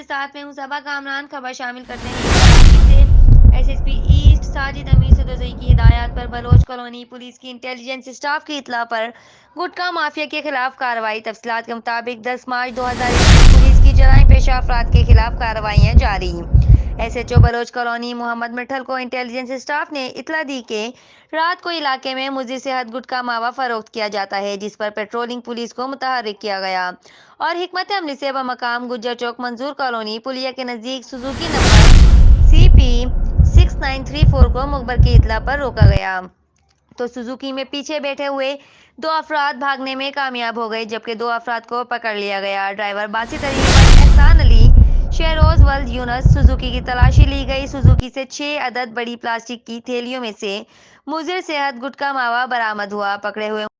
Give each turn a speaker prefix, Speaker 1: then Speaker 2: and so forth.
Speaker 1: کے ساتھ میں ہوں صبا کامران خبر شامل کرتے ہیں S S P east Sajid Amir Sadozai کی ہدایات پر بلوچ کالونی پولیس کی انٹیلیجنس اسٹاف کی اطلاع پر گٹکا مافیا کے خلاف کارروائی تفصیلات کے مطابق 10 مارچ 2021 پولیس کی جرائم پیشہ افراد کے خلاف کارروائیاں جاری S H O Baloch colony Muhammad Mithal کو انٹیلیجنس اسٹاف نے اطلاع دی کہ رات کو علاقے میں مضر صحت گٹکا ماوا فروخت کیا جاتا ہے جس پر پیٹرولنگ پولیس کو متحرک کیا گیا اور حکمت عملی سے بمقام گجر چوک منظور کالونی پلیا کے نزدیک سوزوکی نمبر CP 6934 کو مخبر کی اطلاع پر روکا گیا تو سوزوکی میں پیچھے بیٹھے ہوئے 2 افراد بھاگنے میں کامیاب ہو گئے جبکہ 2 افراد کو پکڑ لیا گیا ڈرائیور باسط علی احسان علی شہروز ولد یونس سوزوکی کی تلاشی لی گئی سوزوکی سے 6 عدد بڑی پلاسٹک کی تھیلیوں میں سے مضر صحت گٹکا ماوا برآمد ہوا پکڑے ہوئے